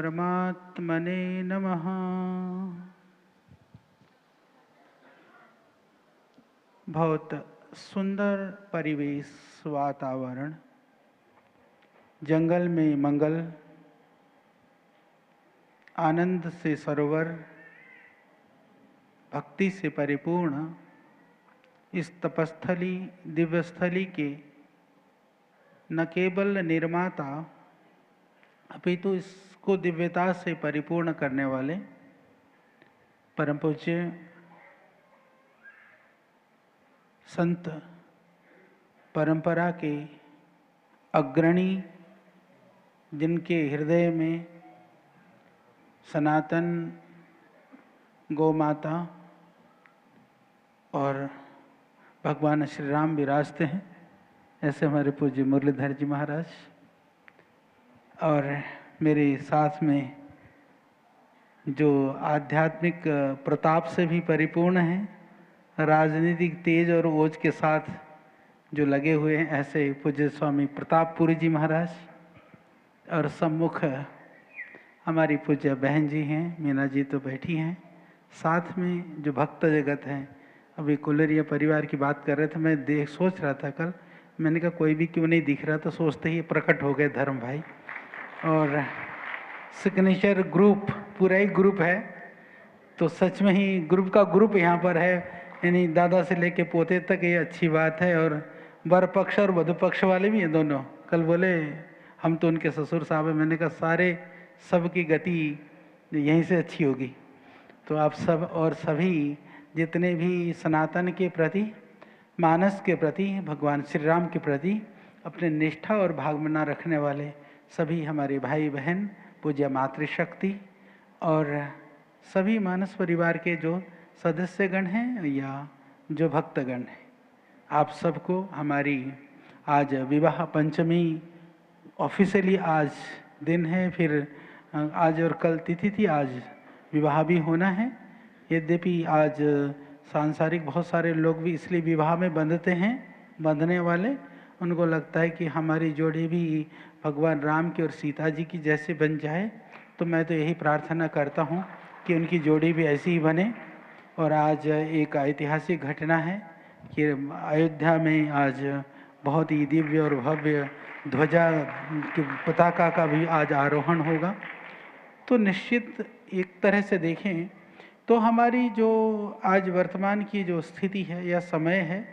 परमात्मने नमः। बहुत सुंदर परिवेश, वातावरण, जंगल में मंगल, आनंद से सरोवर, भक्ति से परिपूर्ण इस तपस्थली दिव्यस्थली के न केवल निर्माता अपितु इसको दिव्यता से परिपूर्ण करने वाले परम पूज्य संत परंपरा के अग्रणी, जिनके हृदय में सनातन गौ माता और भगवान श्री राम विराजते हैं, ऐसे हमारे पूज्य मुरलीधर जी महाराज, और मेरे साथ में जो आध्यात्मिक प्रताप से भी परिपूर्ण हैं, राजनीतिक तेज और ओज के साथ जो लगे हुए हैं, ऐसे पूज्य स्वामी प्रतापपुरी जी महाराज, और सम्मुख हमारी पूज्य बहन जी हैं, मीना जी तो बैठी हैं, साथ में जो भक्त जगत हैं। अभी कुलरिया परिवार की बात कर रहे थे, मैं सोच रहा था कल, मैंने कहा कोई भी क्यों नहीं दिख रहा, तो सोचते ही प्रकट हो गए धर्म भाई। और सिग्नेचर ग्रुप, पूरा ही ग्रुप है, तो सच में ही ग्रुप का ग्रुप यहाँ पर है, यानी दादा से लेके पोते तक, ये अच्छी बात है। और वर पक्ष और वधु पक्ष वाले भी हैं दोनों। कल बोले हम तो उनके ससुर साहब हैं, मैंने कहा सारे सबकी गति यहीं से अच्छी होगी। तो आप सब और सभी जितने भी सनातन के प्रति, मानस के प्रति, भगवान श्री राम के प्रति अपने निष्ठा और भावना रखने वाले सभी हमारे भाई बहन, पूज्य मातृशक्ति और सभी मानस परिवार के जो सदस्यगण हैं या जो भक्तगण हैं, आप सबको हमारी आज विवाह पंचमी, ऑफिशियली आज दिन है, फिर आज और कल तिथि थी, आज विवाह भी होना है। यद्यपि आज सांसारिक बहुत सारे लोग भी इसलिए विवाह में बंधते हैं, बंधने वाले, उनको लगता है कि हमारी जोड़ी भी भगवान राम की और सीता जी की जैसे बन जाए। तो मैं तो यही प्रार्थना करता हूँ कि उनकी जोड़ी भी ऐसी ही बने। और आज एक ऐतिहासिक घटना है कि अयोध्या में आज बहुत ही दिव्य और भव्य ध्वजा की पताका का भी आज आरोहण होगा। तो निश्चित एक तरह से देखें तो हमारी जो आज वर्तमान की जो स्थिति है या समय है,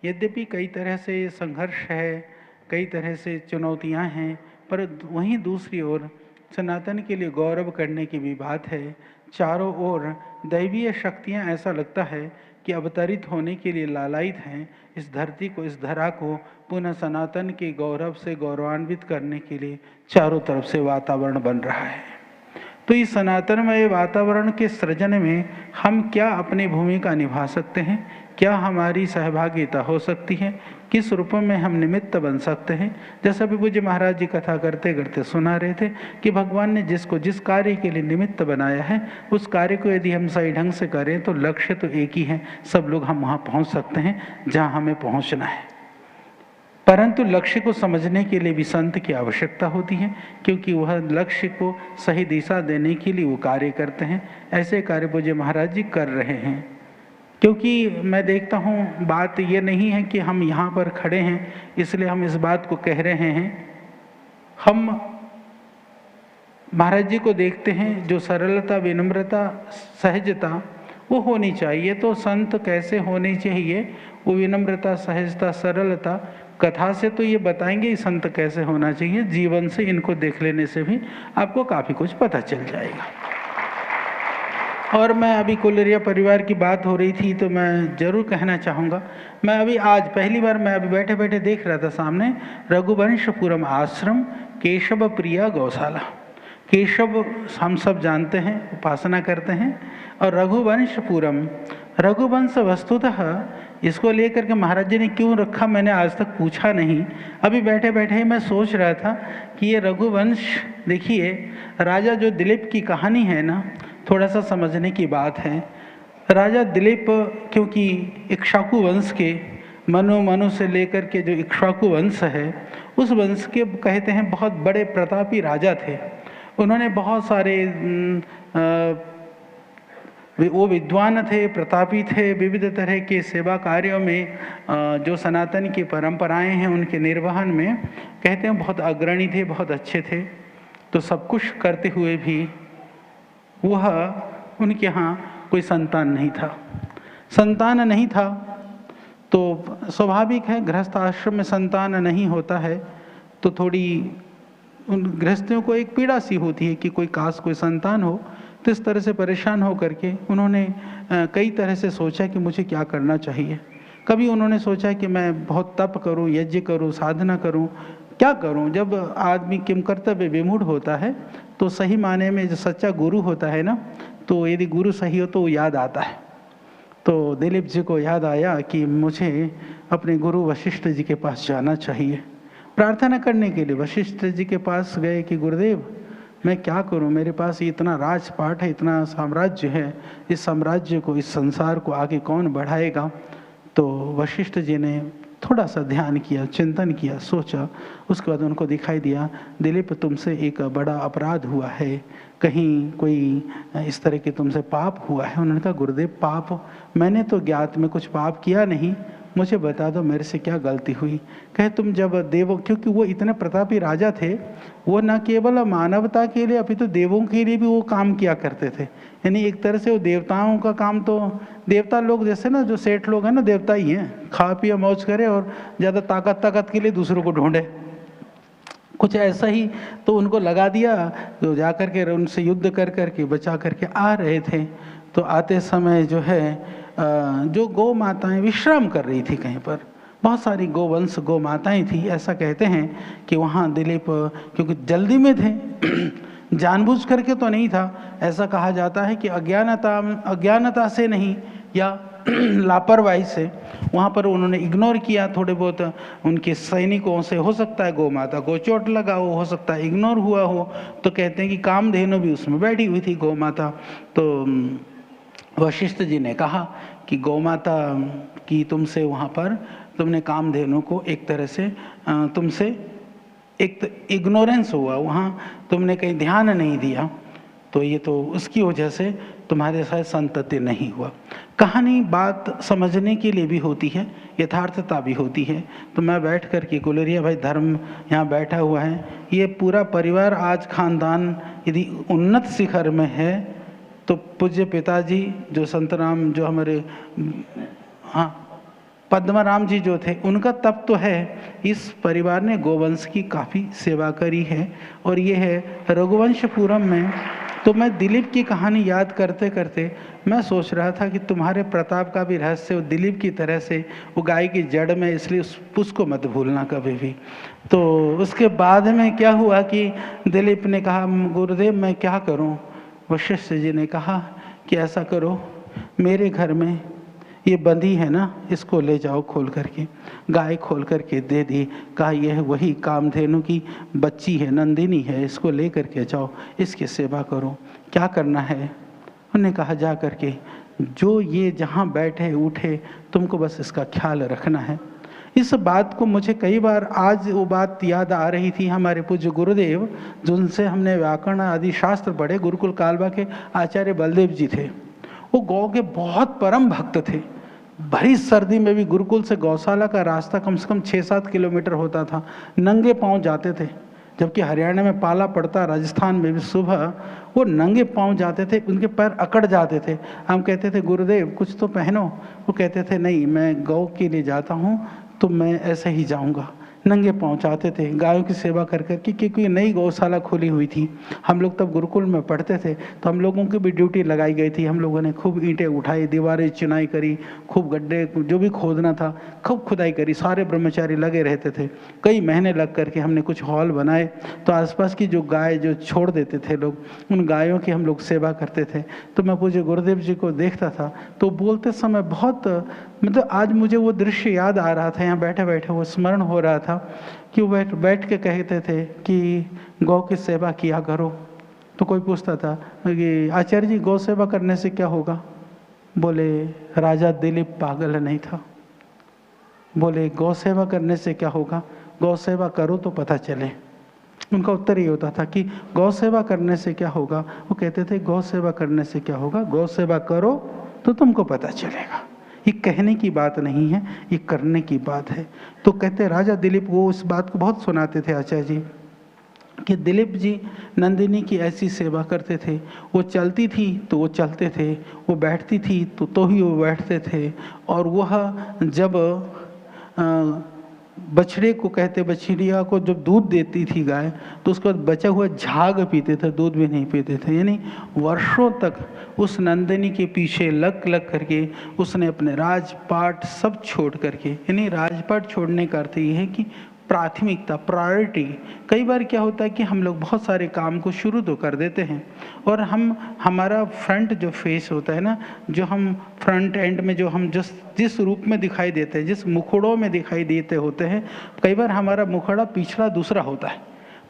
यद्यपि कई तरह से संघर्ष है, कई तरह से चुनौतियां हैं, पर वहीं दूसरी ओर सनातन के लिए गौरव करने की भी बात है। चारों ओर दैवीय शक्तियां, ऐसा लगता है कि अवतरित होने के लिए लालायित हैं। इस धरती को, इस धरा को पुनः सनातन के गौरव से गौरवान्वित करने के लिए चारों तरफ से वातावरण बन रहा है। तो इस सनातनमय वातावरण के सृजन में हम क्या अपनी भूमिका निभा सकते हैं, क्या हमारी सहभागिता हो सकती है, किस रूप में हम निमित्त बन सकते हैं। जैसा भी पूज्य महाराज जी कथा करते करते सुना रहे थे कि भगवान ने जिसको जिस कार्य के लिए निमित्त बनाया है, उस कार्य को यदि हम सही ढंग से करें तो लक्ष्य तो एक ही है, सब लोग हम वहाँ पहुँच सकते हैं जहाँ हमें पहुँचना है। परंतु लक्ष्य को समझने के लिए भी संत की आवश्यकता होती है, क्योंकि वह लक्ष्य को सही दिशा देने के लिए वो कार्य करते हैं। ऐसे कार्य पूज्य महाराज जी कर रहे हैं। क्योंकि मैं देखता हूँ, बात ये नहीं है कि हम यहाँ पर खड़े हैं इसलिए हम इस बात को कह रहे हैं। हम महाराज जी को देखते हैं, जो सरलता, विनम्रता, सहजता वो होनी चाहिए। तो संत कैसे होने चाहिए, वो विनम्रता, सहजता, सरलता कथा से तो ये बताएंगे संत कैसे होना चाहिए, जीवन से इनको देख लेने से भी आपको काफ़ी कुछ पता चल जाएगा। और मैं अभी कुलरिया परिवार की बात हो रही थी तो मैं ज़रूर कहना चाहूँगा, मैं अभी आज पहली बार मैं अभी बैठे बैठे देख रहा था सामने रघुवंशपुरम आश्रम केशव प्रिया गौशाला। केशव हम सब जानते हैं, उपासना करते हैं, और रघुवंशपुरम, रघुवंश वस्तुतः इसको लेकर के महाराज जी ने क्यों रखा मैंने आज तक पूछा नहीं। अभी बैठे बैठे ही मैं सोच रहा था कि ये रघुवंश, देखिए राजा जो दिलीप की कहानी है ना, थोड़ा सा समझने की बात है। राजा दिलीप क्योंकि इक्ष्वाकु वंश के मनु से लेकर के जो इक्ष्वाकु वंश है, उस वंश के कहते हैं बहुत बड़े प्रतापी राजा थे। उन्होंने बहुत सारे वो विद्वान थे, प्रतापी थे, विविध तरह के सेवा कार्यों में जो सनातन की परंपराएं हैं उनके निर्वहन में कहते हैं बहुत अग्रणी थे, बहुत अच्छे थे। तो सब कुछ करते हुए भी वह उनके यहाँ कोई संतान नहीं था। संतान नहीं था तो स्वाभाविक है, गृहस्थ आश्रम में संतान नहीं होता है तो थोड़ी उन गृहस्थियों को एक पीड़ा सी होती है कि कोई काश कोई संतान हो। तो इस तरह से परेशान हो करके उन्होंने कई तरह से सोचा कि मुझे क्या करना चाहिए। कभी उन्होंने सोचा कि मैं बहुत तप करूं, यज्ञ करूं, साधना करूं, क्या करूं। जब आदमी किम कर्तव्य विमूढ़ होता है तो सही माने में जो सच्चा गुरु होता है ना, तो यदि गुरु सही हो तो वो याद आता है। तो दिलीप जी को याद आया कि मुझे अपने गुरु वशिष्ठ जी के पास जाना चाहिए। प्रार्थना करने के लिए वशिष्ठ जी के पास गए कि गुरुदेव मैं क्या करूं, मेरे पास इतना राजपाट है, इतना साम्राज्य है, इस साम्राज्य को, इस संसार को आगे कौन बढ़ाएगा। तो वशिष्ठ जी ने थोड़ा सा ध्यान किया, चिंतन किया, सोचा। उसके बाद उनको दिखाई दिया दिलीप तुमसे एक बड़ा अपराध हुआ है, कहीं कोई इस तरह के तुमसे पाप हुआ है। उन्होंने कहा गुरुदेव पाप, मैंने तो ज्ञात में कुछ पाप किया नहीं, मुझे बता दो मेरे से क्या गलती हुई। कहे तुम जब देवों, क्योंकि वो इतने प्रतापी राजा थे, वो न केवल मानवता के लिए अपितु देवों के लिए भी वो काम किया करते थे। यानी एक तरह से वो देवताओं का काम, तो देवता लोग जैसे ना जो सेठ लोग हैं ना, देवता ही हैं, खा पिया मौज करे और ज़्यादा ताकत के लिए दूसरों को ढूंढे, कुछ ऐसा ही। तो उनको लगा दिया, तो जा कर के उनसे युद्ध कर करके बचा करके आ रहे थे। तो आते समय जो है जो गौ माताएं विश्राम कर रही थी कहीं पर, बहुत सारी गोवंश गौ माताएं थी। ऐसा कहते हैं कि वहाँ दिलीप क्योंकि जल्दी में थे जानबूझ करके तो नहीं था, ऐसा कहा जाता है कि अज्ञानता से नहीं या लापरवाही से वहाँ पर उन्होंने इग्नोर किया थोड़े बहुत उनके सैनिकों से। हो सकता है गौ माता को चोट लगा हो सकता है इग्नोर हुआ हो। तो कहते हैं कि कामधेनु भी उसमें बैठी हुई थी गौ माता। तो वशिष्ठ जी ने कहा कि गौ माता की तुमसे वहाँ पर तुमने कामधेनु को एक तरह से तुमसे एक इग्नोरेंस हुआ, वहाँ तुमने कहीं ध्यान नहीं दिया, तो ये तो उसकी वजह से तुम्हारे साथ संतति नहीं हुआ। कहानी बात समझने के लिए भी होती है, यथार्थता भी होती है। तो मैं बैठ कर के गुलेरिया भाई धर्म यहाँ बैठा हुआ है, ये पूरा परिवार आज खानदान यदि उन्नत शिखर में है तो पूज्य पिताजी जो संतराम, जो हमारे पद्मराम जी जो थे, उनका तप तो है। इस परिवार ने गोवंश की काफ़ी सेवा करी है और ये है रघुवंशपुरम में। तो मैं दिलीप की कहानी याद करते करते मैं सोच रहा था कि तुम्हारे प्रताप का भी रहस्य वो दिलीप की तरह से वो गाय की जड़ में, इसलिए उसको मत भूलना कभी भी। तो उसके बाद में क्या हुआ कि दिलीप ने कहा गुरुदेव मैं क्या करूं। वशिष्ठ जी ने कहा कि ऐसा करो, मेरे घर में ये बंधी है ना, इसको ले जाओ खोल करके। गाय खोल करके दे दी, कहा यह वही कामधेनु की बच्ची है, नंदिनी है, इसको ले करके जाओ, इसकी सेवा करो। क्या करना है? उन्होंने कहा जा करके जो ये जहाँ बैठे उठे तुमको बस इसका ख्याल रखना है। इस बात को मुझे कई बार आज वो बात याद आ रही थी। हमारे पूज्य गुरुदेव जिनसे हमने व्याकरण आदि शास्त्र पढ़े, गुरुकुल कालवा के आचार्य बलदेव जी थे। वो गौ के बहुत परम भक्त थे। भरी सर्दी में भी गुरुकुल से गौशाला का रास्ता कम से कम 6-7 किलोमीटर होता था, नंगे पांव जाते थे। जबकि हरियाणा में पाला पड़ता, राजस्थान में भी सुबह वो नंगे पांव जाते थे, उनके पैर अकड़ जाते थे। हम कहते थे गुरुदेव कुछ तो पहनो, वो कहते थे नहीं मैं गौ के लिए जाता हूँ तो मैं ऐसे ही जाऊँगा। नंगे पहुँचाते थे गायों की सेवा कर करके, क्योंकि नई गौशाला खुली हुई थी। हम लोग तब गुरुकुल में पढ़ते थे तो हम लोगों की भी ड्यूटी लगाई गई थी। हम लोगों ने खूब ईंटें उठाई, दीवारें चुनाई करी, खूब गड्ढे जो भी खोदना था खूब खुदाई करी। सारे ब्रह्मचारी लगे रहते थे, कई महीने लग करके हमने कुछ हॉल बनाए। तो आसपास की जो गाय जो छोड़ देते थे लोग, उन गायों की हम लोग सेवा करते थे। तो मैं पूज्य गुरुदेव जी को देखता था तो बोलते समय बहुत मतलब आज मुझे वो दृश्य याद आ रहा था, यहाँ बैठे बैठे वो स्मरण हो रहा था कि वो बैठ के कहते थे कि गौ की सेवा किया करो। तो कोई पूछता था कि आचार्य जी गौ सेवा करने से क्या होगा? बोले राजा दिलीप पागल नहीं था। बोले गौ सेवा करने से क्या होगा? गौ सेवा करो तो पता चले। उनका उत्तर ये होता था कि गौ सेवा करने से क्या होगा। वो कहते थे गौ सेवा करने से क्या होगा, गौ सेवा करो तो तुमको पता चलेगा। ये कहने की बात नहीं है, ये करने की बात है। तो कहते राजा दिलीप वो इस बात को बहुत सुनाते थे आचार्य जी कि दिलीप जी नंदिनी की ऐसी सेवा करते थे, वो चलती थी तो वो चलते थे, वो बैठती थी तो ही वो बैठते थे। और वह जब बछड़े को कहते, बछड़िया को जब दूध देती थी गाय, तो उसके बाद बचा हुआ झाग पीते थे, दूध भी नहीं पीते थे। यानी वर्षों तक उस नंदिनी के पीछे लग लग करके उसने अपने राजपाट सब छोड़ करके, यानी राजपाट छोड़ने का अर्थ ये है कि प्राथमिकता, प्रायोरिटी। कई बार क्या होता है कि हम लोग बहुत सारे काम को शुरू तो कर देते हैं और हमारा फ्रंट जो फेस होता है ना, जो हम फ्रंट एंड में जो हम जिस रूप में दिखाई देते हैं, जिस मुखड़ों में दिखाई देते होते हैं, कई बार हमारा मुखड़ा पिछड़ा दूसरा होता है,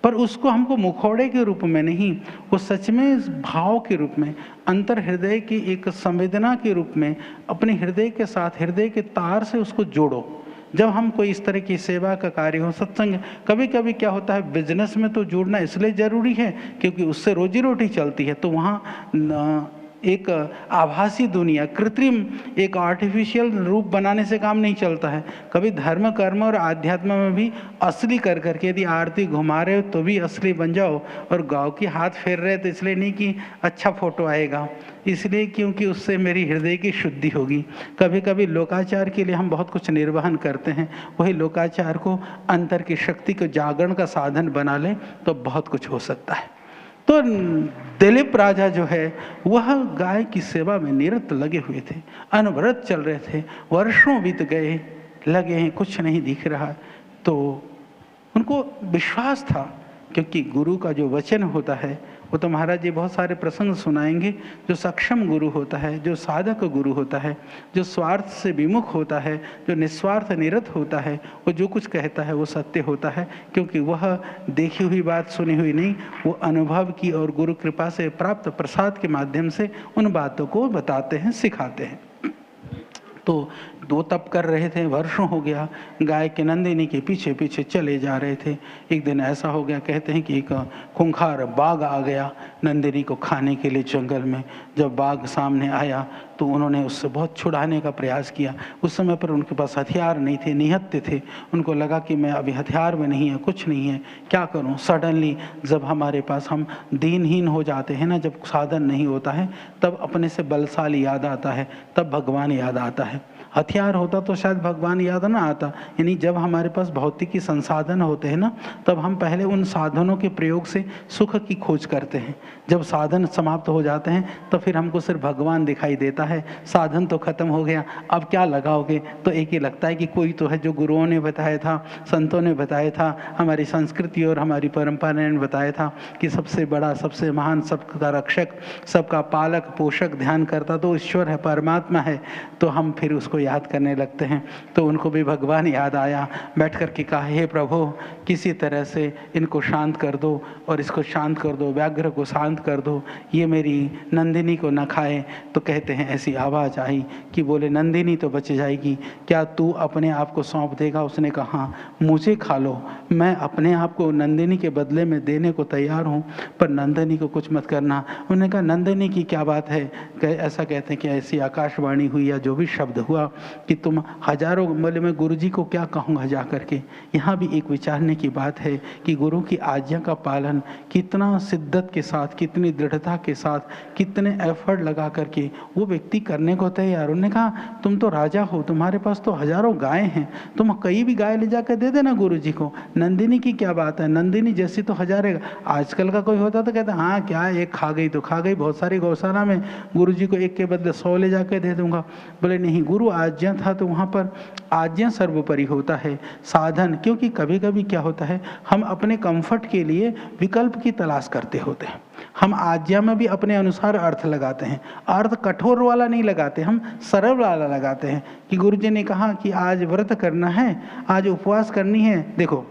पर उसको हमको मुखौड़े के रूप में नहीं, वो सच में भाव के रूप में, अंतर हृदय की एक संवेदना के रूप में अपने हृदय के साथ, हृदय के तार से उसको जोड़ो। जब हम कोई इस तरह की सेवा का कार्य हो, सत्संग, कभी कभी क्या होता है बिजनेस में तो जुड़ना इसलिए ज़रूरी है क्योंकि उससे रोजी रोटी चलती है, तो वहाँ एक आभासी दुनिया, कृत्रिम एक आर्टिफिशियल रूप बनाने से काम नहीं चलता है। कभी धर्म कर्म और आध्यात्म में भी असली कर करके, यदि आरती घुमा रहे हो तो भी असली बन जाओ, और गाँव की हाथ फेर रहे तो इसलिए नहीं कि अच्छा फोटो आएगा, इसलिए क्योंकि उससे मेरी हृदय की शुद्धि होगी। कभी कभी लोकाचार के लिए हम बहुत कुछ निर्वहन करते हैं, वही लोकाचार को अंतर की शक्ति को जागरण का साधन बना लें तो बहुत कुछ हो सकता है। तो दिलीप राजा जो है वह गाय की सेवा में निरत लगे हुए थे, अनवरत चल रहे थे। वर्षों बीत गए, लगे हैं कुछ नहीं दिख रहा, तो उनको विश्वास था, क्योंकि गुरु का जो वचन होता है वो तो महाराज जी बहुत सारे प्रसंग सुनाएंगे। जो सक्षम गुरु होता है, जो साधक गुरु होता है, जो स्वार्थ से विमुख होता है, जो निस्वार्थ निरत होता है, वो जो कुछ कहता है वो सत्य होता है, क्योंकि वह देखी हुई बात सुनी हुई नहीं, वो अनुभव की और गुरु कृपा से प्राप्त प्रसाद के माध्यम से उन बातों को बताते हैं, सिखाते हैं। तो दो तप कर रहे थे, वर्षों हो गया, गाय के नंदिनी के पीछे पीछे चले जा रहे थे। एक दिन ऐसा हो गया, कहते हैं कि एक खूंखार बाघ आ गया नंदिनी को खाने के लिए जंगल में। जब बाघ सामने आया तो उन्होंने उससे बहुत छुड़ाने का प्रयास किया। उस समय पर उनके पास हथियार नहीं थे, निहत्थे थे। उनको लगा कि मैं अभी हथियार में नहीं है, कुछ नहीं है, क्या करूं। सडनली जब हमारे पास हम दीनहीन हो जाते हैं ना, जब साधन नहीं होता है, तब अपने से बलशाली याद आता है, तब भगवान याद आता है। हथियार होता तो शायद भगवान याद ना आता। यानी जब हमारे पास भौतिकी संसाधन होते हैं ना, तब हम पहले उन साधनों के प्रयोग से सुख की खोज करते हैं। जब साधन समाप्त हो जाते हैं तो फिर हमको सिर्फ भगवान दिखाई देता है। साधन तो खत्म हो गया, अब क्या लगाओगे, तो एक ही लगता है कि कोई तो है जो गुरुओं ने बताया था, संतों ने बताया था, हमारी संस्कृति और हमारी परंपरा ने बताया था कि सबसे बड़ा, सबसे महान, सबका रक्षक, सबका पालक पोषक ध्यान करता तो ईश्वर है, परमात्मा है। तो हम फिर उसको याद करने लगते हैं। तो उनको भी भगवान याद आया, बैठ कर के कहा, हे प्रभु किसी तरह से इनको शांत कर दो और इसको शांत कर दो, व्याघ्र को शांत कर दो, ये मेरी नंदिनी को न खाए। तो कहते हैं ऐसी आवाज़ आई कि बोले नंदिनी तो बच जाएगी, क्या तू अपने आप को सौंप देगा। उसने कहा मुझे खा लो, मैं अपने आप को नंदिनी के बदले में देने को तैयार हूँ, पर नंदिनी को कुछ मत करना। उन्होंने कहा नंदिनी की क्या बात है। ऐसा कहते हैं कि ऐसी आकाशवाणी हुई या जो भी शब्द हुआ कि तुम हजारों, बोले मैं गुरु जी को क्या कहूँगा जा करके। यहाँ भी एक विचारने की बात है कि गुरु की आज्ञा का पालन कितना शिद्दत के साथ, कितनी दृढ़ता के साथ, कितने एफर्ट लगा करके वो व्यक्ति करने को तैयार। उन्होंने कहा तुम तो राजा हो, तुम्हारे पास तो हजारों गाय हैं, तुम कई भी गाय ले जाकर दे देना गुरु जी को। नंदिनी की क्या बात है, नंदिनी जैसी तो हजारे। आजकल का कोई होता तो कहता हाँ क्या, एक खा गई तो खा गई, बहुत सारी गौशाला में गुरु जी को एक के बदले 100 ले जाकर दे दूंगा। बोले नहीं, गुरु आज्ञा था तो वहाँ पर आज्ञा सर्वोपरि होता है। साधन, क्योंकि कभी कभी क्या होता है हम अपने कंफर्ट के लिए विकल्प की तलाश करते होते हैं। हम आज्ञा में भी अपने अनुसार अर्थ लगाते हैं, अर्थ कठोर वाला नहीं लगाते, हम सरल वाला लगाते हैं कि गुरु जी ने कहा कि आज व्रत करना है, आज उपवास करनी है। देखो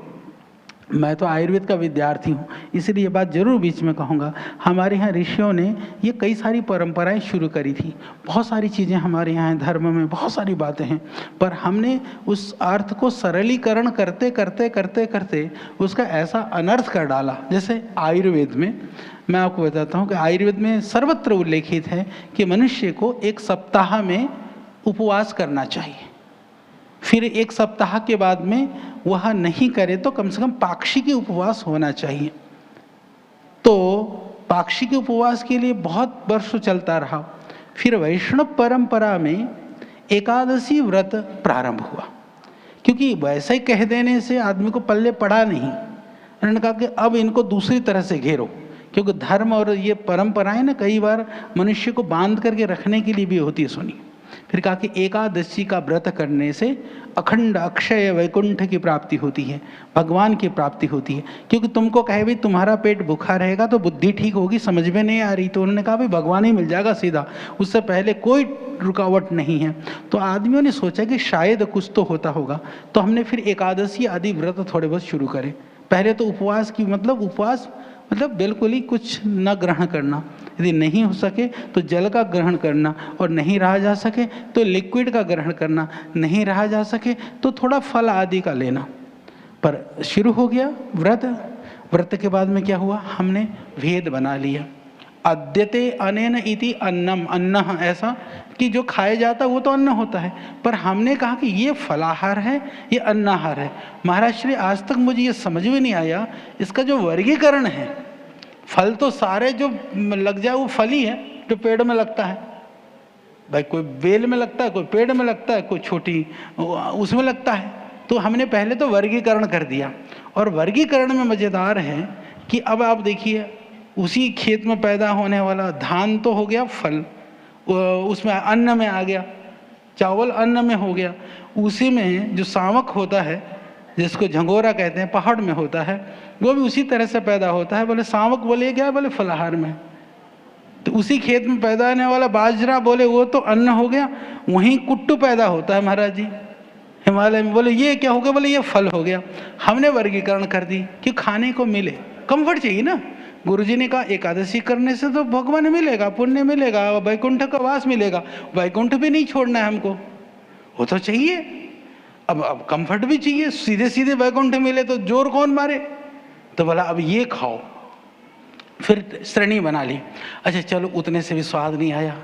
मैं तो आयुर्वेद का विद्यार्थी हूँ, इसलिए ये बात जरूर बीच में कहूँगा। हमारे यहाँ ऋषियों ने ये कई सारी परंपराएं शुरू करी थी, बहुत सारी चीज़ें हमारे यहाँ धर्म में बहुत सारी बातें हैं, पर हमने उस अर्थ को सरलीकरण करते करते करते करते उसका ऐसा अनर्थ कर डाला। जैसे आयुर्वेद में मैं आपको बताता हूँ कि आयुर्वेद में सर्वत्र उल्लेखित है कि मनुष्य को 1 सप्ताह में उपवास करना चाहिए, फिर 1 सप्ताह के बाद में वह नहीं करे तो कम से कम पाक्षिक उपवास होना चाहिए। तो पाक्षिक उपवास के लिए बहुत वर्षों चलता रहा। फिर वैष्णव परंपरा में एकादशी व्रत प्रारंभ हुआ, क्योंकि वैसे ही कह देने से आदमी को पल्ले पड़ा नहीं। उन्होंने कहा कि अब इनको दूसरी तरह से घेरो, क्योंकि धर्म और ये परंपराएं ना कई बार मनुष्य को बांध करके रखने के लिए भी होती है, सुनी। फिर कहा कि एकादशी का व्रत करने से अखंड अक्षय वैकुंठ की प्राप्ति होती है, भगवान की प्राप्ति होती है। क्योंकि तुमको कहे भाई तुम्हारा पेट भूखा रहेगा तो बुद्धि ठीक होगी, समझ में नहीं आ रही, तो उन्होंने कहा भाई भगवान ही मिल जाएगा सीधा, उससे पहले कोई रुकावट नहीं है। तो आदमियों ने सोचा कि शायद कुछ तो होता होगा, तो हमने फिर एकादशी आदि व्रत थोड़े बहुत शुरू करे। पहले तो उपवास की उपवास मतलब बिल्कुल ही कुछ न ग्रहण करना, यदि नहीं हो सके तो जल का ग्रहण करना, और नहीं रहा जा सके तो लिक्विड का ग्रहण करना, नहीं रहा जा सके तो थोड़ा फल आदि का लेना। पर शुरू हो गया व्रत। व्रत के बाद में क्या हुआ, हमने भेद बना लिया। अद्यते अनेन इति अन्नम, अन्न ऐसा कि जो खाया जाता है वो तो अन्न होता है, पर हमने कहा कि ये फलाहार है, ये अन्नाहार है। महाराज श्री आज तक मुझे ये समझ में नहीं आया इसका जो वर्गीकरण है। फल तो सारे जो लग जाए वो फल ही है, जो पेड़ में लगता है भाई, कोई बेल में लगता है, कोई पेड़ में लगता है, कोई छोटी उसमें लगता है। तो हमने पहले तो वर्गीकरण कर दिया, और वर्गीकरण में मज़ेदार है कि अब आप देखिए उसी खेत में पैदा होने वाला धान तो हो गया फल, उसमें अन्न में आ गया, चावल अन्न में हो गया। उसी में जो सावक होता है जिसको झंगोरा कहते हैं, पहाड़ में होता है, वो भी उसी तरह से पैदा होता है। बोले सावक, बोले क्या, बोले फलाहार में। तो उसी खेत में पैदा होने वाला बाजरा, बोले वो तो अन्न हो गया। वहीं कुट्टू पैदा होता है महाराज जी हिमालय में, बोले ये क्या हो गया, बोले ये फल हो गया। हमने वर्गीकरण कर दी कि खाने को मिले, कंफर्ट चाहिए ना। गुरुजी ने कहा एकादशी करने से तो भगवान मिलेगा, पुण्य मिलेगा, वैकुंठ का वास मिलेगा। वैकुंठ भी नहीं छोड़ना है हमको, वो तो चाहिए। अब कंफर्ट भी चाहिए, सीधे सीधे वैकुंठ मिले तो जोर कौन मारे। तो बोला अब ये खाओ। फिर श्रेणी बना ली। अच्छा चलो, उतने से भी स्वाद नहीं आया।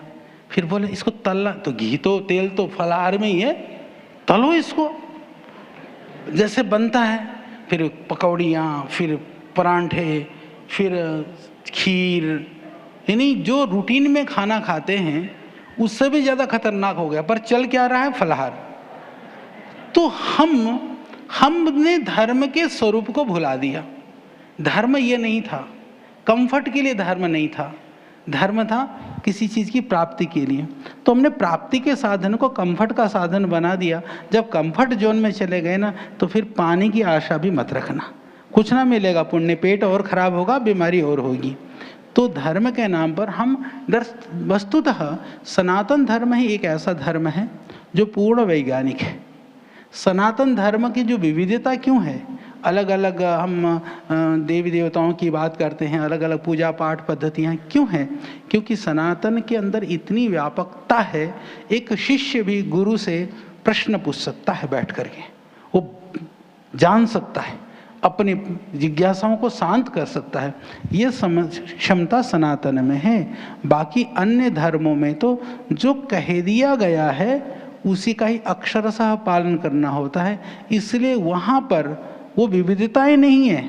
फिर बोले इसको तलना, तो घी तो तेल तो फलाहार में ही है, तलो इसको जैसे बनता है। फिर पकौड़ियाँ, फिर परांठे, फिर खीर, यानी जो रूटीन में खाना खाते हैं उससे भी ज़्यादा खतरनाक हो गया। पर चल क्या रहा है, फलाहार। तो हमने धर्म के स्वरूप को भुला दिया। धर्म ये नहीं था, कंफर्ट के लिए धर्म नहीं था, धर्म था किसी चीज़ की प्राप्ति के लिए। तो हमने प्राप्ति के साधन को कंफर्ट का साधन बना दिया। जब कंफर्ट जोन में चले गए ना, तो फिर पानी की आशा भी मत रखना, कुछ ना मिलेगा, पुण्य पेट और खराब होगा, बीमारी और होगी। तो धर्म के नाम पर हम वस्तुतः सनातन धर्म ही एक ऐसा धर्म है जो पूर्ण वैज्ञानिक है। सनातन धर्म की जो विविधता क्यों है, अलग अलग हम देवी देवताओं की बात करते हैं, अलग अलग पूजा पाठ पद्धतियाँ क्यों हैं, क्योंकि सनातन के अंदर इतनी व्यापकता है। एक शिष्य भी गुरु से प्रश्न पूछ सकता है बैठ करके, वो जान सकता है, अपनी जिज्ञासाओं को शांत कर सकता है। ये क्षमता सनातन में है। बाकी अन्य धर्मों में तो जो कह दिया गया है उसी का ही अक्षरशः पालन करना होता है, इसलिए वहाँ पर वो विविधताएं नहीं है।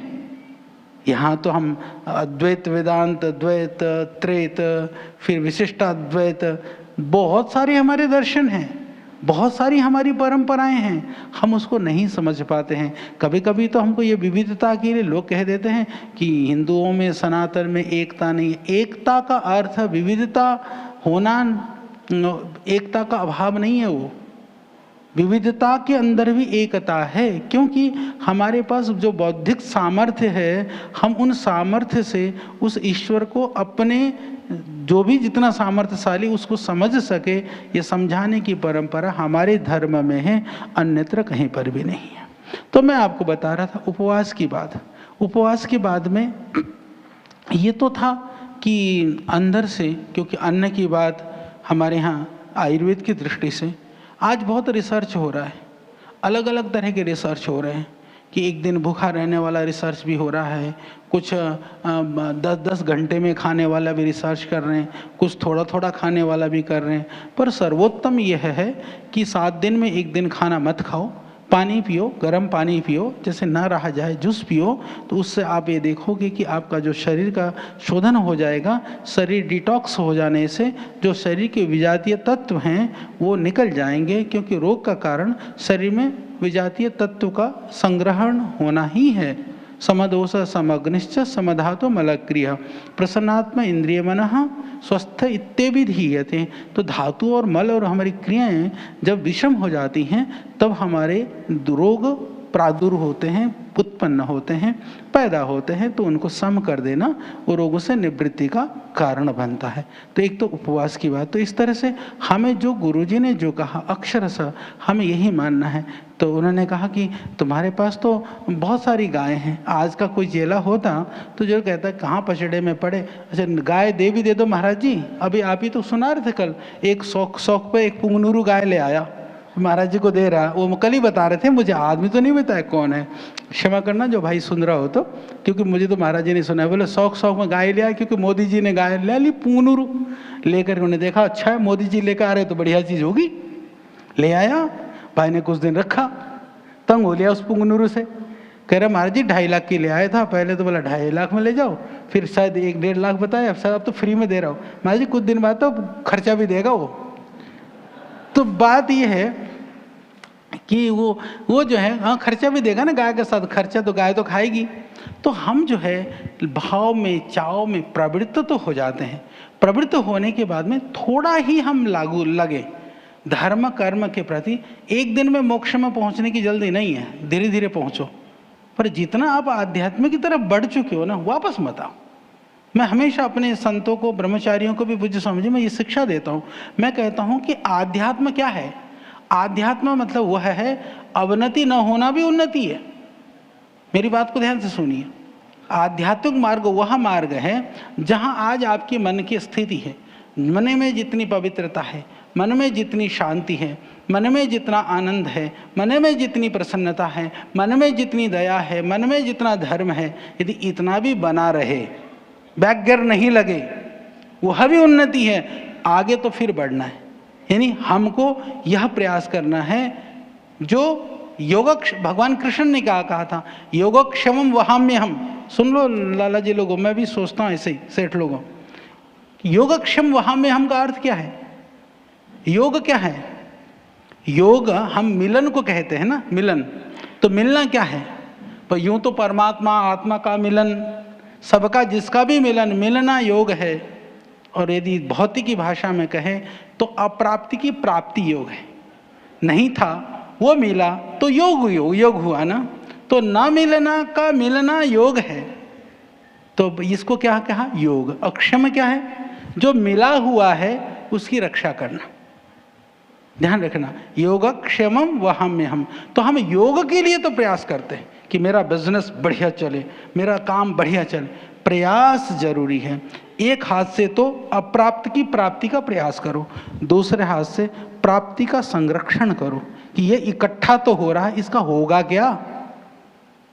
यहाँ तो हम अद्वैत, वेदांत, द्वैत, त्रैत, फिर विशिष्टाद्वैत, बहुत सारे हमारे दर्शन हैं, बहुत सारी हमारी परंपराएं हैं, हम उसको नहीं समझ पाते हैं। कभी कभी तो हमको ये विविधता के लिए लोग कह देते हैं कि हिंदुओं में, सनातन में एकता नहीं है। एकता का अर्थ विविधता होना, एकता का अभाव नहीं है। वो विविधता के अंदर भी एकता है, क्योंकि हमारे पास जो बौद्धिक सामर्थ्य है, हम उन सामर्थ्य से उस ईश्वर को अपने जो भी जितना सामर्थ्यशाली उसको समझ सके, ये समझाने की परंपरा हमारे धर्म में है, अन्यत्र कहीं पर भी नहीं है। तो मैं आपको बता रहा था उपवास की बात। उपवास के बाद में ये तो था कि अंदर से, क्योंकि अन्न की बात हमारे यहाँ आयुर्वेद की दृष्टि से आज बहुत रिसर्च हो रहा है, अलग अलग तरह के रिसर्च हो रहे हैं कि एक दिन भूखा रहने वाला रिसर्च भी हो रहा है, कुछ 10-10 घंटे में खाने वाला भी रिसर्च कर रहे हैं, कुछ थोड़ा थोड़ा खाने वाला भी कर रहे हैं। पर सर्वोत्तम यह है कि 7 दिन में 1 दिन खाना मत खाओ, पानी पियो, गर्म पानी पियो, जैसे ना रहा जाए जूस पियो, तो उससे आप ये देखोगे कि आपका जो शरीर का शोधन हो जाएगा। शरीर डिटॉक्स हो जाने से जो शरीर के विजातीय तत्व हैं वो निकल जाएंगे, क्योंकि रोग का कारण शरीर में विजातीय तत्व का संग्रहण होना ही है। समदोष समग्निश्च समधातु मलक्रिय प्रसन्नात्मा इंद्रिय मनः स्वस्थ इत्तेवि धीयते। तो धातु और मल और हमारी क्रियाएं जब विषम हो जाती हैं तब हमारे रोग प्रादुर्भ होते हैं, उत्पन्न होते हैं, पैदा होते हैं। तो उनको सम कर देना वो रोगों से निवृत्ति का कारण बनता है। तो एक तो उपवास की बात। तो इस तरह से हमें जो गुरुजी ने जो कहा अक्षरशः हमें यही मानना है। तो उन्होंने कहा कि तुम्हारे पास तो बहुत सारी गायें हैं, आज का कोई चेला होता तो जो कहता है कहाँ पचड़े में पड़े, अच्छा गाय दे भी दे दो महाराज जी। अभी आप ही तो सुना रहे थे कल, एक शौक पे एक पुंगनूरू गाय ले आया, महाराज जी को दे रहा। वो कल ही बता रहे थे, मुझे आदमी तो नहीं बताया कौन है, क्षमा करना जो भाई सुन रहा हो तो, क्योंकि मुझे तो महाराज जी ने सुना है। बोले शौक में गाय ले आया, क्योंकि मोदी जी ने गाय ले ली पुंगनूरू लेकर। उन्होंने देखा अच्छा है मोदी जी लेकर आ रहे तो बढ़िया चीज़ होगी, ले आया। भाई ने कुछ दिन रखा, तंग हो लिया उस पुंगनूरू से, कह रहा महाराज जी 2.5 लाख की ले आया था। पहले तो बोला 2.5 लाख में ले जाओ, फिर शायद 1-1.5 लाख बताया, शायद अब तो फ्री में दे रहा हूँ। महाराज जी कुछ दिन बाद तो खर्चा भी देगा वो। तो बात ये है कि वो जो है हाँ खर्चा भी देगा ना, गाय के साथ खर्चा तो गाय तो खाएगी। तो हम जो है भाव में चाव में प्रवृत्त तो हो जाते हैं। प्रवृत्त होने के बाद में थोड़ा ही हम लागू लगे धर्म कर्म के प्रति। एक दिन में मोक्ष में पहुंचने की जल्दी नहीं है, धीरे धीरे पहुंचो। पर जितना आप आध्यात्म की तरफ बढ़ चुके हो ना, वापस मत आओ। मैं हमेशा अपने संतों को ब्रह्मचारियों को भी पूज्य समझे मैं ये शिक्षा देता हूँ। मैं कहता हूँ कि आध्यात्म क्या है? आध्यात्म मतलब वह है अवनति न होना भी उन्नति है। मेरी बात को ध्यान से सुनिए। आध्यात्मिक मार्ग वह मार्ग है जहाँ आज आपके मन की स्थिति है, मन में जितनी पवित्रता है, मन में जितनी शांति है, मन में जितना आनंद है, मन में जितनी प्रसन्नता है, मन में जितनी दया है, मन में जितना धर्म है, यदि इतना भी बना रहे, बैकगर नहीं लगे, वह भी उन्नति है। आगे तो फिर बढ़ना है। यानी हमको यह प्रयास करना है जो भगवान कृष्ण ने कहा था, योगक्षमम वहाम्यहम। सुन लो लाला जी लोगों, मैं भी सोचता हूँ ऐसे ही सेठ लोगों, योगक्षम वहाम्यहम का अर्थ क्या है? योग क्या है? योग हम मिलन को कहते हैं ना, मिलन। तो मिलना क्या है? पर यूं तो परमात्मा आत्मा का मिलन, सबका जिसका भी मिलन, मिलना योग है। और यदि भौतिक की भाषा में कहें तो अप्राप्ति की प्राप्ति योग है। नहीं था वो मिला तो योग हुआ ना। तो ना मिलना का मिलना योग है। तो इसको क्या कहा? योग। अक्षम क्या है? जो मिला हुआ है उसकी रक्षा करना। ध्यान रखना, योगक्षेमम वहाम्यहम। तो हम योग के लिए तो प्रयास करते हैं कि मेरा बिजनेस बढ़िया चले, मेरा काम बढ़िया चले। प्रयास जरूरी है। एक हाथ से तो अप्राप्त की प्राप्ति का प्रयास करो, दूसरे हाथ से प्राप्ति का संरक्षण करो कि ये इकट्ठा तो हो रहा है, इसका होगा क्या?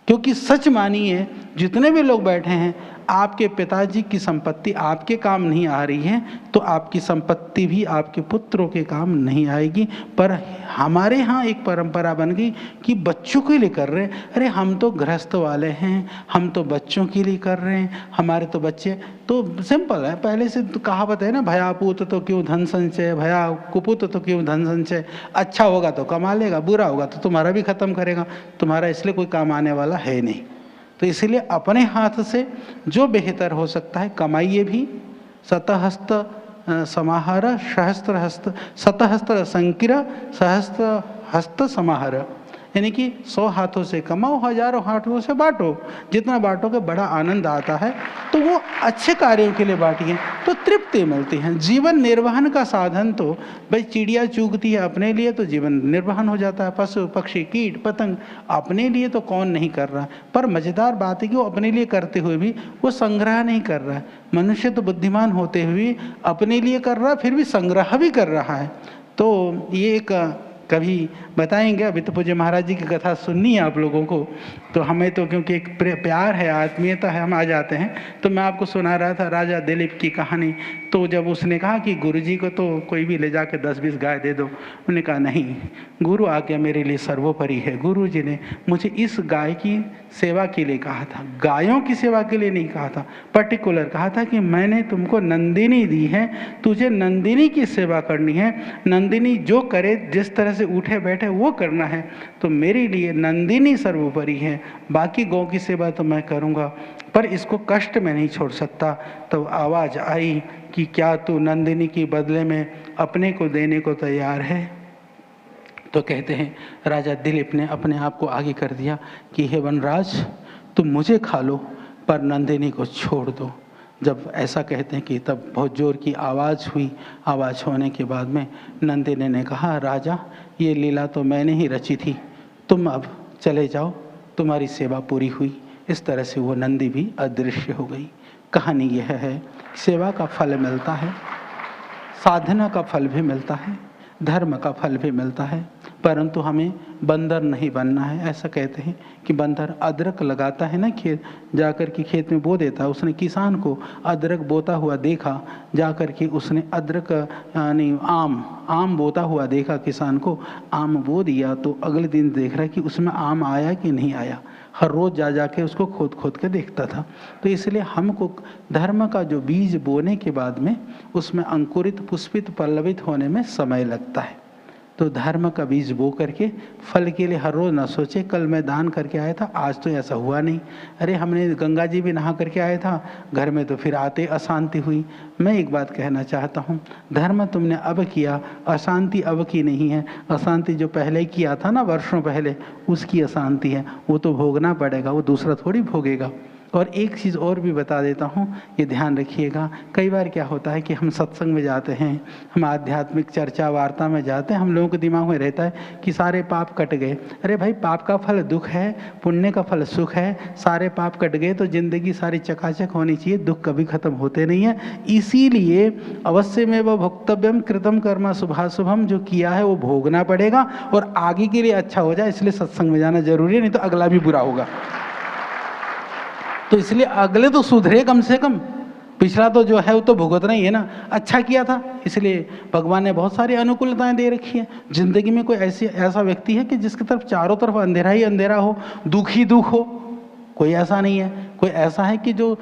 क्योंकि सच मानिए, जितने भी लोग बैठे हैं, आपके पिताजी की संपत्ति आपके काम नहीं आ रही है तो आपकी संपत्ति भी आपके पुत्रों के काम नहीं आएगी। पर हमारे यहाँ एक परंपरा बन गई कि बच्चों के लिए कर रहे हैं। अरे हम तो गृहस्थ वाले हैं, हम तो बच्चों के लिए कर रहे हैं, हमारे तो बच्चे। तो सिंपल है, पहले से तो कहावत है ना, भया पूत तो क्यों धन संचय, भया कुपुत तो क्यों धन संचय। अच्छा होगा तो कमा लेगा, बुरा होगा तो तुम्हारा भी खत्म करेगा, तुम्हारा इसलिए कोई काम आने वाला है नहीं। तो इसलिए अपने हाथ से जो बेहतर हो सकता है कमाइए भी। शतहस्त समाहर सहस्त्र हस्त, शतहस्त्र संकिर सहस्त्र हस्त समाहर। यानी कि 100 हाथों से कमाओ, हजारों हाथों से बांटो, जितना बांटोगे बड़ा आनंद आता है। तो वो अच्छे कार्यों के लिए बांटिए तो तृप्ति मिलती है। जीवन निर्वहन का साधन तो भाई चिड़िया चूगती है अपने लिए तो जीवन निर्वहन हो जाता है, पशु पक्षी कीट पतंग अपने लिए तो कौन नहीं कर रहा, पर मजेदार बात है कि वो अपने लिए करते हुए भी वो संग्रह नहीं कर रहा है। मनुष्य तो बुद्धिमान होते हुए अपने लिए कर रहा है, फिर भी संग्रह भी कर रहा है। तो ये एक कभी बताएंगे, अभी तो पूज्य महाराज जी की कथा सुननी है आप लोगों को, तो हमें तो क्योंकि एक प्यार है, आत्मीयता है, हम आ जाते हैं। तो मैं आपको सुना रहा था राजा दिलीप की कहानी। तो जब उसने कहा कि गुरुजी को तो कोई भी ले जाके 10-20 गाय दे दो, उन्होंने कहा नहीं, गुरु आज्ञा मेरे लिए सर्वोपरि है। गुरु जी ने मुझे इस गाय की सेवा के लिए कहा था, गायों की सेवा के लिए नहीं कहा था, पर्टिकुलर कहा था कि मैंने तुमको नंदिनी दी है, तुझे नंदिनी की सेवा करनी है, नंदिनी जो करे जिस तरह से उठे बैठे वो करना है, तो मेरे लिए नंदिनी सर्वोपरि है, बाकी गौ की सेवा तो मैं करूँगा पर इसको कष्ट में नहीं छोड़ सकता। तो आवाज़ आई कि क्या तू नंदिनी की बदले में अपने को देने को तैयार है? तो कहते हैं राजा दिलीप ने अपने आप को आगे कर दिया कि हे वनराज, तुम मुझे खा लो पर नंदिनी को छोड़ दो। जब ऐसा कहते हैं कि तब बहुत जोर की आवाज़ हुई। आवाज़ होने के बाद में नंदिनी ने कहा, राजा ये लीला तो मैंने ही रची थी, तुम अब चले जाओ, तुम्हारी सेवा पूरी हुई। इस तरह से वो नंदी भी अदृश्य हो गई। कहानी यह है, सेवा का फल मिलता है, साधना का फल भी मिलता है, धर्म का फल भी मिलता है, परंतु हमें बंदर नहीं बनना है। ऐसा कहते हैं कि बंदर अदरक लगाता है ना, खेत जाकर के खेत में बो देता है। उसने किसान को अदरक बोता हुआ देखा, जाकर के उसने अदरक यानी आम बोता हुआ देखा किसान को, आम बो दिया तो अगले दिन देख रहा है कि उसमें आम आया कि नहीं आया। हर रोज़ जा के उसको खोद के देखता था। तो इसलिए हमको धर्म का जो बीज बोने के बाद में उसमें अंकुरित पुष्पित पल्लवित होने में समय लगता है। तो धर्म का बीज बो करके फल के लिए हर रोज़ ना सोचे कल मैं दान करके आया था, आज तो ऐसा हुआ नहीं, अरे हमने गंगा जी भी नहा करके आया था, घर में तो फिर आते अशांति हुई। मैं एक बात कहना चाहता हूँ, धर्म तुमने अब किया, अशांति अब की नहीं है। अशांति जो पहले किया था ना, वर्षों पहले, उसकी अशांति है, वो तो भोगना पड़ेगा, वो दूसरा थोड़ी भोगेगा। और एक चीज़ और भी बता देता हूँ, ये ध्यान रखिएगा। कई बार क्या होता है कि हम सत्संग में जाते हैं, हम आध्यात्मिक चर्चा वार्ता में जाते हैं, हम लोगों के दिमाग में रहता है कि सारे पाप कट गए। अरे भाई, पाप का फल दुख है, पुण्य का फल सुख है। सारे पाप कट गए तो जिंदगी सारी चकाचक होनी चाहिए, दुख कभी खत्म होते नहीं है। इसीलिए अवश्य में वह भोक्तव्यम कृतम कर्म शुभाशुभम, जो किया है वो भोगना पड़ेगा और आगे के लिए अच्छा हो जाए, इसलिए सत्संग में जाना जरूरी है, नहीं तो अगला भी बुरा होगा। तो इसलिए अगले तो सुधरे कम से कम, पिछला तो जो है वो तो भुगतना ही है ना। अच्छा किया था इसलिए भगवान ने बहुत सारी अनुकूलताएं दे रखी है। जिंदगी में कोई ऐसा व्यक्ति है कि जिसकी तरफ चारों तरफ अंधेरा ही अंधेरा हो, दुख ही दुख हो? कोई ऐसा नहीं है। कोई ऐसा है कि जो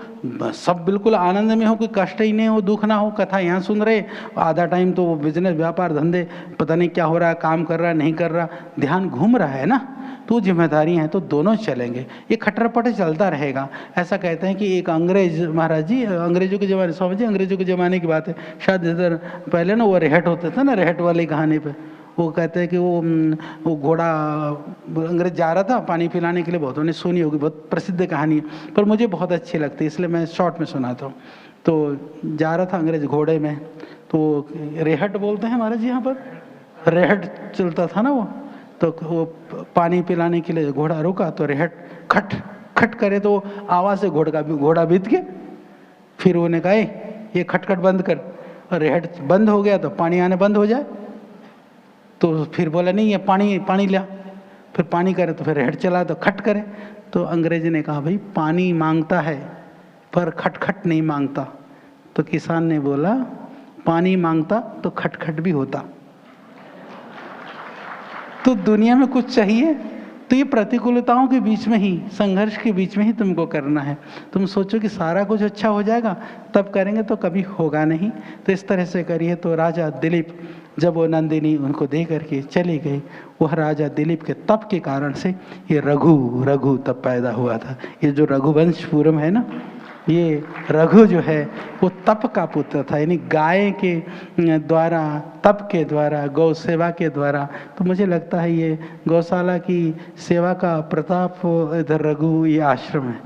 सब बिल्कुल आनंद में हो, कोई कष्ट ही नहीं हो, दुख ना हो। कथा यहाँ सुन रहे, आधा टाइम तो वो बिजनेस व्यापार धंधे पता नहीं क्या हो रहा है, काम कर रहा है नहीं कर रहा, ध्यान घूम रहा है ना। तो जिम्मेदारी है, तो दोनों चलेंगे, ये खट्टर-पट्टर चलता रहेगा। ऐसा कहते हैं कि एक अंग्रेज, महाराज जी अंग्रेजों के ज़माने, स्वामी जी अंग्रेजों के ज़माने की बात है, शायद इधर पहले ना वो रेहट होते थे ना, रेहट वाली कहानी पे वो कहते हैं कि वो घोड़ा अंग्रेज जा रहा था पानी पिलाने के लिए, बहुत उन्हें सुनी होगी, बहुत प्रसिद्ध कहानी है, पर मुझे बहुत अच्छी लगती है इसलिए मैं शॉर्ट में सुनाता हूँ। तो जा रहा था अंग्रेज घोड़े में, तो रेहट बोलते हैं महाराज जी यहाँ पर, रेहट चलता था ना वो, तो वो पानी पिलाने के लिए घोड़ा रुका तो रेहट खट खट करे तो आवाज़ से घोड़ा बीत के, फिर उन्होंने कहा ये खटखट बंद कर, और रेहट बंद हो गया तो पानी आने बंद हो जाए। तो फिर बोला नहीं, ये पानी लिया, फिर पानी करे तो फिर रेहट चला तो खट करे। तो अंग्रेज ने कहा भाई पानी मांगता है पर खटखट नहीं मांगता। तो किसान ने बोला पानी मांगता तो खटखट भी होता। तो दुनिया में कुछ चाहिए तो ये प्रतिकूलताओं के बीच में ही, संघर्ष के बीच में ही तुमको करना है। तुम सोचो कि सारा कुछ अच्छा हो जाएगा, तब करेंगे तो कभी होगा नहीं। तो इस तरह से करिए। तो राजा दिलीप जब वो नंदिनी उनको दे करके चली गई, वह राजा दिलीप के तप के कारण से ये रघु तब पैदा हुआ था। ये जो रघुवंश पूरम है ना, ये रघु जो है वो तप का पुत्र था, यानी गाय के द्वारा, तप के द्वारा, गौ सेवा के द्वारा। तो मुझे लगता है ये गौशाला की सेवा का प्रताप इधर रघु ये आश्रम है।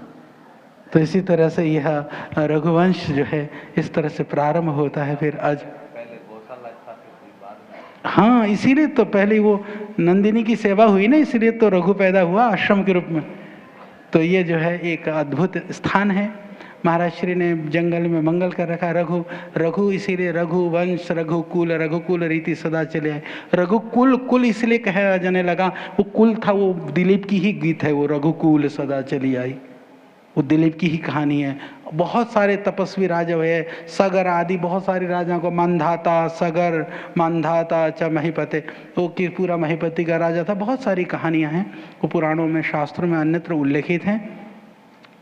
तो इसी तरह से यह रघुवंश जो है इस तरह से प्रारंभ होता है। फिर आज हाँ, इसीलिए तो पहले वो नंदिनी की सेवा हुई ना, इसीलिए तो रघु पैदा हुआ आश्रम के रूप में। तो ये जो है एक अद्भुत स्थान है। महाराज श्री ने जंगल में मंगल कर रखा। रघु रघु इसीलिए रघुवंश, रघुकुल, रघुकुल रीति सदा चले आए। रघुकुल कुल इसलिए कहा जाने लगा, वो कुल था, वो दिलीप की ही गीत है, वो रघुकुल सदा चली आई, वो दिलीप की ही कहानी है। बहुत सारे तपस्वी राजा हुए, सगर आदि बहुत सारे राजाओं को, मंधाता, सगर, मंधाता, च महिपते, वो कि पूरा महिपति का राजा था। बहुत सारी कहानियां हैं, वो पुराणों में, शास्त्रों में अन्यत्र उल्लेखित हैं।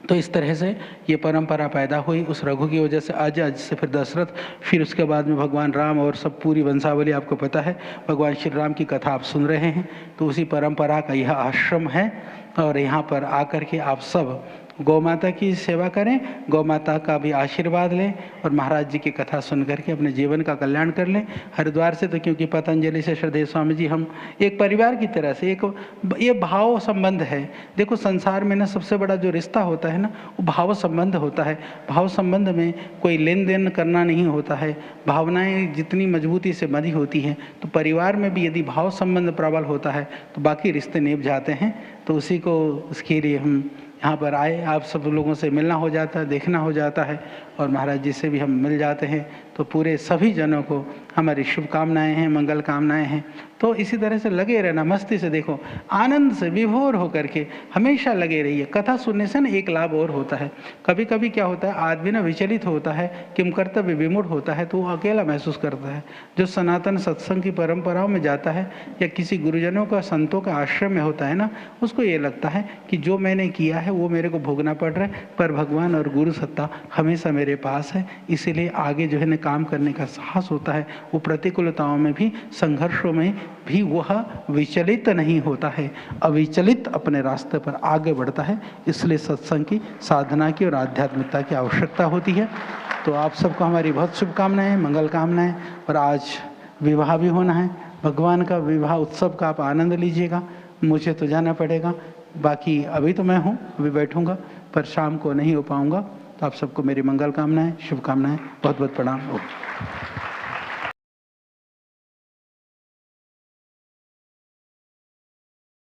तो इस तरह से ये परंपरा पैदा हुई उस रघु की वजह से। अज से फिर दशरथ, फिर उसके बाद में भगवान राम, और सब पूरी वंशावली आपको पता है। भगवान श्री राम की कथा आप सुन रहे हैं। तो उसी परंपरा का यह आश्रम है, और यहाँ पर आकर के आप सब गौ माता की सेवा करें, गौ माता का भी आशीर्वाद लें, और महाराज जी की कथा सुन करके अपने जीवन का कल्याण कर लें। हरिद्वार से तो क्योंकि पतंजलि से श्रद्धेय स्वामी जी हम एक परिवार की तरह से, एक ये भाव संबंध है। देखो संसार में ना सबसे बड़ा जो रिश्ता होता है ना, वो भाव संबंध होता है। भाव संबंध में कोई लेन देन करना नहीं होता है। भावनाएं जितनी मजबूती से बंधी होती हैं, तो परिवार में भी यदि भाव संबंध प्रबल होता है तो बाकी रिश्ते निभ जाते हैं। तो उसी को, उसके लिए हम यहाँ पर आए, आप सब लोगों से मिलना हो जाता है, देखना हो जाता है, और महाराज जी से भी हम मिल जाते हैं। तो पूरे सभी जनों को हमारी शुभकामनाएं हैं, मंगल कामनाएं हैं। तो इसी तरह से लगे रहना, मस्ती से देखो, आनंद से विभोर होकर के हमेशा लगे रहिए। कथा सुनने से ना एक लाभ और होता है। कभी कभी क्या होता है, आदमी ना विचलित होता है, किम कर्तव्य विमूढ़ होता है, तो वो अकेला महसूस करता है। जो सनातन सत्संग की परंपराओं में जाता है, या किसी गुरुजनों का, संतों का आश्रम में होता है ना, उसको ये लगता है कि जो मैंने किया है वो मेरे को भोगना पड़ रहा है, पर भगवान और गुरु सत्ता हमेशा मेरे पास है। इसीलिए आगे जो है ना काम करने का साहस होता है। वो प्रतिकूलताओं में भी, संघर्षों में भी वह विचलित नहीं होता है, अविचलित अपने रास्ते पर आगे बढ़ता है। इसलिए सत्संग की, साधना की और आध्यात्मिकता की आवश्यकता होती है। तो आप सबको हमारी बहुत शुभकामनाएं, मंगल कामनाएं। और आज विवाह भी होना है, भगवान का विवाह उत्सव का आप आनंद लीजिएगा। मुझे तो जाना पड़ेगा, बाकी अभी तो मैं हूँ, अभी बैठूंगा, पर शाम को नहीं हो पाऊंगा। तो आप सबको मेरी मंगल कामनाएं, शुभकामनाएं, बहुत बहुत प्रणाम।